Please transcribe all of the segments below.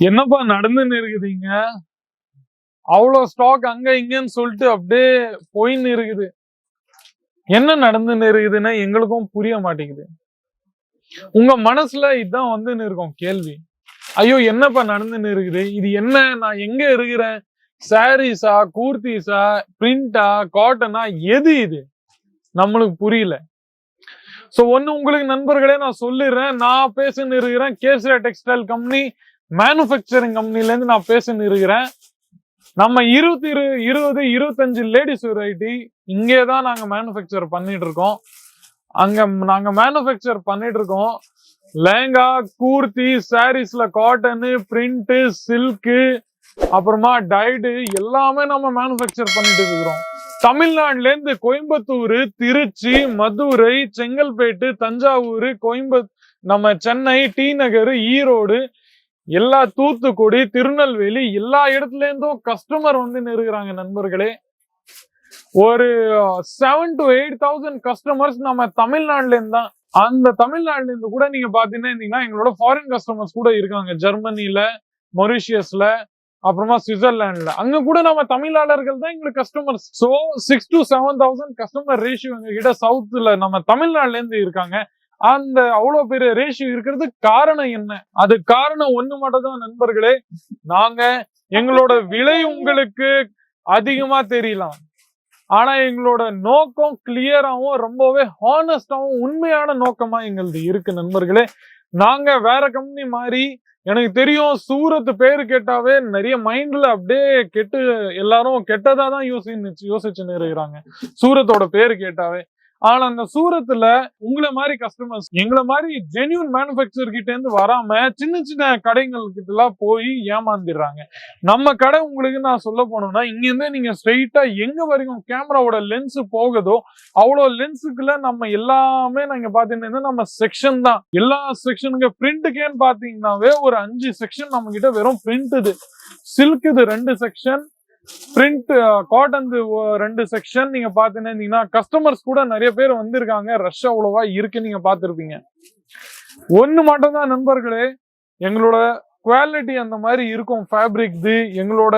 என்னப்பா நடந்துன்னு இருக்குதுங்க? அவ்வளவு ஸ்டாக் அங்க இங்கன்னு சொல்லிட்டு அப்படியே போயின்னு இருக்குது. என்ன நடந்துன்னு இருக்குதுன்னு எங்களுக்கும் புரிய மாட்டேங்குது. உங்க மனசுல இதான் வந்துன்னு இருக்கும் கேள்வி. ஐயோ என்னப்பா நடந்துன்னு இருக்குது? இது என்ன? நான் எங்க இருக்கிறேன்? சாரீஸா, கூர்த்திஸா, பிரிண்டா, காட்டனா, எது இது? நம்மளுக்கு புரியல. சோ ஒண்ணு உங்களுக்கு நண்பர்களே நான் சொல்லிடுறேன். நான் பேசின்னு இருக்கிறேன் கேசரியா டெக்ஸ்டைல் கம்பெனி மேனுஃபேக்சரிங் கம்பெனில இருந்து நான் பேசின்னு இருக்கிறேன். நம்ம 25 லேடிஸ் வெரைட்டி இங்கேதான் நாங்க மேனுஃபேக்சர் பண்ணிட்டு இருக்கோம். அங்க நாங்க மேனுஃபேக்சர் பண்ணிட்டு இருக்கோம். லெஹங்கா, கூர்த்தி, சாரீஸ்ல காட்டனு, பிரிண்ட், சில்கு, அப்புறமா டைடு எல்லாமே நம்ம மேனுஃபேக்சர் பண்ணிட்டு இருக்கிறோம். தமிழ்நாடுல இருந்து கோயம்புத்தூர், திருச்சி, மதுரை, செங்கல்பேட்டு, தஞ்சாவூர், நம்ம சென்னை, டி நகர், ஈரோடு, எல்லா தூத்துக்குடி, திருநெல்வேலி எல்லா இடத்துல இருந்தும் கஸ்டமர் வந்து இருக்கிறாங்க நண்பர்களே. ஒரு 7,000 to 8,000 கஸ்டமர்ஸ் நம்ம தமிழ்நாடுல இருந்து தான். அந்த தமிழ்நாடுல இருந்து கூட நீங்க பாத்தீங்கன்னா எங்களோட ஃபாரின் கஸ்டமர்ஸ் கூட இருக்காங்க. ஜெர்மனில, மொரிஷியஸ்ல, அப்புறமா சுவிட்சர்லாந்துல. அங்க கூட நம்ம தமிழாளர்கள் தான் எங்களுக்கு customers. So 6,000 to 7,000 customer ratio எங்க கிட்ட சவுத்ல நம்ம தமிழ்நாடுல இருந்து இருக்காங்க. அந்த அவ்வளவு பெரிய ரேஷியோ இருக்கிறதுக்கு காரணம் என்ன? அது காரணம் ஒண்ணு மட்டும் தான் நண்பர்களே. நாங்க எங்களோட விலை உங்களுக்கு அதிகமா தெரியலாம், ஆனா எங்களோட நோக்கம் கிளியராவும் ரொம்பவே ஹானஸ்டாவும் உண்மையான நோக்கமா எங்களுக்கு இருக்கு நண்பர்களே. நாங்க வேற கம்பெனி மாதிரி எனக்கு தெரியும். சூரத் பேரு கேட்டாவே நிறைய மைண்ட்ல அப்படியே கெட்டு எல்லாரும் கெட்டதா தான் யோசிச்சுன்னு இருக்கிறாங்க சூரத்தோட பேரு கேட்டாவே. ஆனா அந்த சூரத்துல உங்களை மாதிரி கஸ்டமர்ஸ், எங்களை மாதிரி ஜென்யூன் மேனுஃபேக்சர் கிட்ட இருந்து வராம சின்ன சின்ன கடைகள் கிட்ட எல்லாம் போய் ஏமாந்துடுறாங்க. நம்ம கடை உங்களுக்கு நான் சொல்ல போனோம்னா, இங்க இருந்து நீங்க ஸ்ட்ரெயிட்டா எங்க வரைக்கும் கேமராவோட லென்ஸ் போகுதோ அவ்வளவு லென்ஸுக்குள்ள நம்ம எல்லாமே நாங்க பாத்தீங்கன்னா நம்ம செக்ஷன் தான். எல்லா செக்ஷனுக்கு பிரிண்ட்டுக்கேன்னு பாத்தீங்கன்னாவே ஒரு 5 செக்ஷன் நம்ம கிட்ட வெறும் பிரிண்ட். இது சில்க், இது 2 செக்ஷன், பிரிண்ட் காட்டன் 2 செக்ஷன். நீங்க பாத்தீங்கன்னா கஸ்டமர்ஸ் கூட நிறைய பேர் வந்திருக்காங்க. ரஷ் அவ்வளவா இருக்கு, நீங்க பாத்துருப்பீங்க. ஒண்ணு மட்டும் தான் நண்பர்களே, எங்களோட குவாலிட்டி அந்த மாதிரி இருக்கும். ஃபேப்ரிக் எங்களோட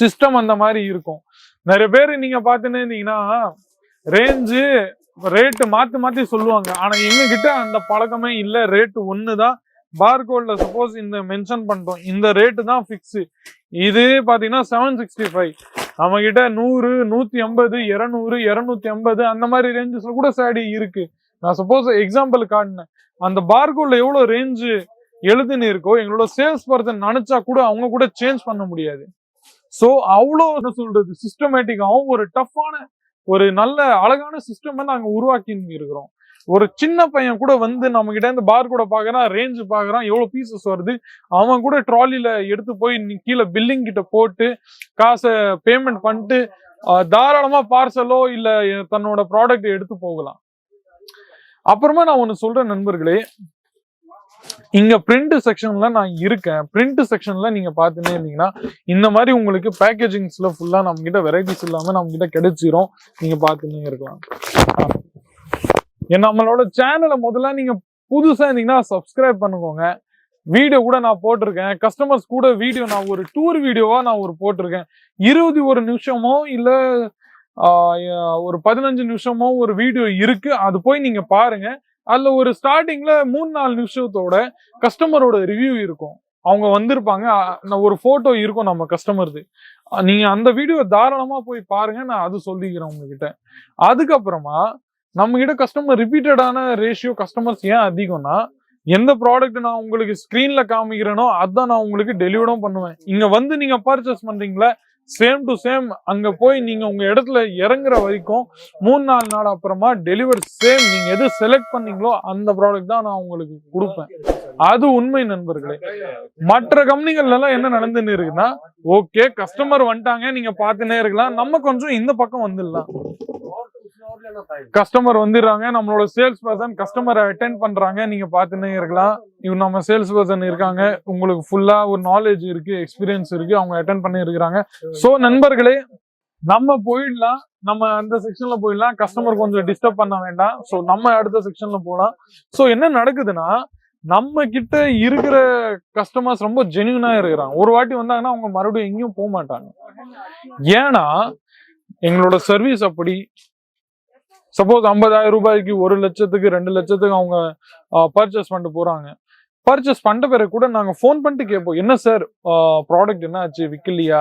சிஸ்டம் அந்த மாதிரி இருக்கும். நிறைய பேர் நீங்க பாத்தீங்கன்னா ரேஞ்சு ரேட்டு மாத்தி சொல்லுவாங்க. ஆனா எங்க கிட்ட அந்த பழக்கமே இல்ல. ரேட்டு ஒண்ணுதான். பார்கோட்ல சப்போஸ் இந்த மென்ஷன் பண்றோம், இந்த ரேட்டு தான் பிக்ஸ். இது பாத்தீங்கன்னா 765. நம்ம கிட்ட 100, 150, 200, 250 அந்த மாதிரி ரேஞ்சஸ்ல கூட சாடி இருக்கு. நான் சப்போஸ் எக்ஸாம்பிள் காட்டினேன். அந்த பார்கோட்ல எவ்வளவு ரேஞ்சு எழுதுன்னு இருக்கோ எங்களோட சேல்ஸ் பர்சன் நினைச்சா கூட அவங்க கூட சேஞ்ச் பண்ண முடியாது. சோ அவ்வளோ என்ன சொல்றது, சிஸ்டமேட்டிக்காவும் ஒரு டஃப்பான ஒரு நல்ல அழகான சிஸ்டம் நாங்க உருவாக்கி இருக்கிறோம். ஒரு சின்ன பையன் கூட வந்து நம்ம கிட்ட இருந்து பார் கூட பாக்குறான், ரேஞ்சு பாக்குறான், எவ்வளவு பீசஸ் வருது, அவன் கூட ட்ராலில எடுத்து போய் கீழே பில்லிங் கிட்ட போட்டு காசை பேமெண்ட் பண்ணிட்டு தாராளமா பார்சலோ இல்ல தன்னோட ப்ராடக்ட் எடுத்து போகலாம். அப்புறமா நான் ஒண்ணு சொல்றேன் நண்பர்களே, இங்க பிரிண்ட் செக்ஷன்ல நான் இருக்கேன். பிரிண்ட் செக்ஷன்ல நீங்க பாத்துட்டீங்கன்னா இந்த மாதிரி உங்களுக்கு பேக்கேஜிங்ஸ்ல ஃபுல்லா நம்ம கிட்ட வெரைட்டிஸ் இல்லாம நம்ம கிட்ட கிடைச்சிரும். நீங்க பாத்துட்டே இருக்கலாம். நம்மளோட சேனலை முதல்ல நீங்க புதுசா இருந்தீங்கன்னா சப்ஸ்கிரைப் பண்ணுங்க. வீடியோ கூட நான் போட்டிருக்கேன். கஸ்டமர்ஸ் கூட வீடியோ நான் ஒரு டூர் வீடியோவா நான் போட்டிருக்கேன். 21 நிமிஷமோ இல்ல ஒரு 15 நிமிஷமோ ஒரு வீடியோ இருக்கு. அது போய் நீங்க பாருங்க. அதுல ஒரு ஸ்டார்டிங்ல 3-4 நிமிஷத்தோட கஸ்டமரோட ரிவ்யூ இருக்கும். அவங்க வந்திருப்பாங்க, ஒரு போட்டோ இருக்கும் நம்ம கஸ்டமருக்கு. நீங்க அந்த வீடியோ தாராளமா போய் பாருங்க. நான் அது சொல்லிக்கிறேன் உங்ககிட்ட. அதுக்கப்புறமா நம்ம கிட்ட கஸ்டமர் ரிப்பீட்டடான ரேஷியோ கஸ்டமர்ஸ் ஏன் அதிகம்னா, எந்த ப்ராடக்ட் நான் உங்களுக்கு ஸ்கிரீன்ல காமிக்கிறேனோ அதான் நான் உங்களுக்கு டெலிவரும் பண்ணுவேன். இங்க வந்து நீங்க பர்ச்சேஸ் பண்றீங்களா, சேம் டு சேம் அங்க போய் நீங்க உங்க இடத்துல இறங்குற வரைக்கும் 3-4 நாள் அப்புறமா டெலிவரி சேம். நீங்க எது செலக்ட் பண்ணீங்களோ அந்த ப்ராடக்ட் தான் நான் உங்களுக்கு கொடுப்பேன். அது உண்மை நண்பர்களே. மற்ற கம்பெனிகள்ல எல்லாம் என்ன நடந்துன்னு இருக்குன்னா, ஓகே கஸ்டமர் வந்துட்டாங்க, நீங்க பாத்துனே இருக்கலாம், நம்ம கொஞ்சம் இந்த பக்கம் வந்துடலாம். கஸ்டமர் வந்துடுறாங்க, நம்மளோட சேல்ஸ் பர்சன் கஸ்டமரை அட்டென்ட் பண்றாங்க, நீங்க பாத்துனே இருக்கலாம். இவங்க நம்ம சேல்ஸ் பர்சன் இருக்காங்க, உங்களுக்கு ஃபுல்லா ஒரு நாலேஜ் இருக்கு, எக்ஸ்பீரியன்ஸ் இருக்கு, அவங்க அட்டென்ட் பண்ணி இருக்கிறாங்க. சோ நண்பர்களே, நம்ம போயிடலாம். நம்ம அந்த செக்ஷன்ல போயிடலாம். கஸ்டமர் கொஞ்சம் டிஸ்டர்ப் பண்ண வேண்டாம். சோ நம்ம அடுத்த செக்ஷன்ல போலாம். சோ என்ன நடக்குதுன்னா, நம்ம கிட்ட இருக்கிற கஸ்டமர்ஸ் ரொம்ப ஜென்யூனா இருக்கிறாங்க. ஒரு வாட்டி வந்தாங்கன்னா அவங்க மறுபடியும் எங்கேயும் போக மாட்டாங்க. ஏன்னா எங்களோட சர்வீஸ் அப்படி. சப்போஸ் 50,000 ரூபாய்க்கு 1 லட்சத்துக்கு 2 லட்சத்துக்கு அவங்க பர்ச்சேஸ் பண்ணிட்டு போறாங்க. பர்ச்சேஸ் பண்ண பிறகு கூட நாங்க ஃபோன் பண்ணிட்டு கேட்போம், என்ன சார் ப்ராடக்ட் என்ன ஆச்சு, விற்கலையா,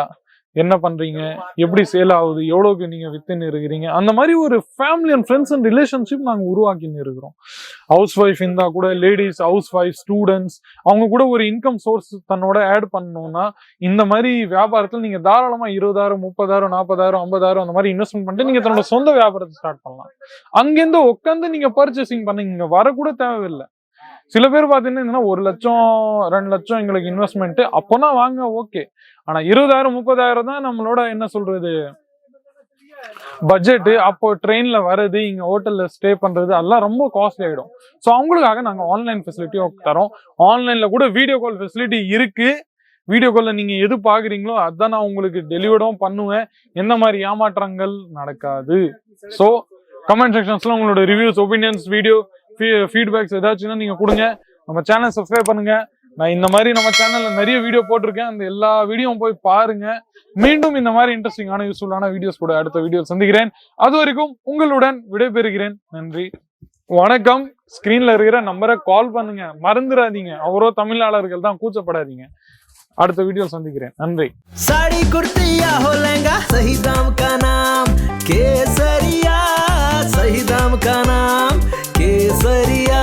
என்ன பண்றீங்க, எப்படி சேல் ஆகுது, எவ்வளவுக்கு நீங்க வித்துன்னு இருக்கிறீங்க. அந்த மாதிரி ஒரு family and friends and relationship நாங்க உருவாக்கின்னு இருக்கிறோம். ஹவுஸ் ஒய்ஃப் இருந்தா கூட, லேடிஸ், ஹவுஸ் ஒய்ஃப், ஸ்டூடெண்ட்ஸ், அவங்க கூட ஒரு இன்கம் சோர்ஸ் தன்னோட ஆட் பண்ணணும்னா இந்த மாதிரி வியாபாரத்தில் நீங்க தாராளமா 20,000, 30,000, 40,000, 50,000 அந்த மாதிரி இன்வெஸ்ட்மெண்ட் பண்ணிட்டு நீங்க தன்னோட சொந்த வியாபாரத்தை ஸ்டார்ட் பண்ணலாம். அங்கிருந்து உட்காந்து நீங்க பர்ச்சேசிங் பண்ணீங்க, வர கூட தேவையில்லை. சில பேர் பாத்தீங்கன்னா 1 லட்சம் 2 லட்சம் எங்களுக்கு இன்வெஸ்ட்மெண்ட் அப்போனா வாங்க, ஓகே. ஆனா 20,000, 30,000 தான் நம்மளோட என்ன சொல்றது பட்ஜெட். அப்போ ட்ரெயின்ல வர்றது, இங்க ஹோட்டல்ல ஸ்டே பண்றது எல்லாம் ரொம்ப காஸ்ட்லி ஆயிடும். ஸோ அவங்களுக்காக நாங்க ஆன்லைன் ஃபெசிலிட்டியும் தரோம். ஆன்லைன்ல கூட வீடியோ கால் ஃபெசிலிட்டி இருக்கு. வீடியோ கால்ல நீங்க எது பாக்குறீங்களோ அதான் நான் உங்களுக்கு டெலிவர்டும் பண்ணுவேன். எந்த மாதிரி ஏமாற்றங்கள் நடக்காது. ஸோ கமெண்ட் செக்ஷன்ஸ்ல உங்களோட ரிவ்யூஸ், ஒப்பீனியன்ஸ், வீடியோ ஃபீட்பேக்ஸ் ஏதாச்சுன்னா நீங்க கொடுங்க. நம்ம சேனல் சப்ஸ்கிரைப் பண்ணுங்க. நான் இந்த மாதிரி நம்ம சேனல்ல நிறைய வீடியோ போட்டிருக்கேன். அந்த எல்லா வீடியோவும் போய் பாருங்க. மீண்டும் இந்த மாதிரி இன்ட்ரெஸ்டிங்கான யூஸ்ஃபுல்லான வீடியோஸ் கூட அடுத்த வீடியோ சந்திக்கிறேன். அது வரைக்கும் உங்களுடன் விடைபெறுகிறேன். நன்றி, வணக்கம். ஸ்கிரீன்ல இருக்கிற நம்பரை கால் பண்ணுங்க, மறந்துடாதீங்க. அவரோ தமிழாளர்கள் தான், கூச்சப்படாதீங்க. அடுத்த வீடியோ சந்திக்கிறேன். நன்றி. साड़ी कुर्ती या हो लहंगा, सही दाम का नाम केसरिया, सही दाम का नाम केसरिया।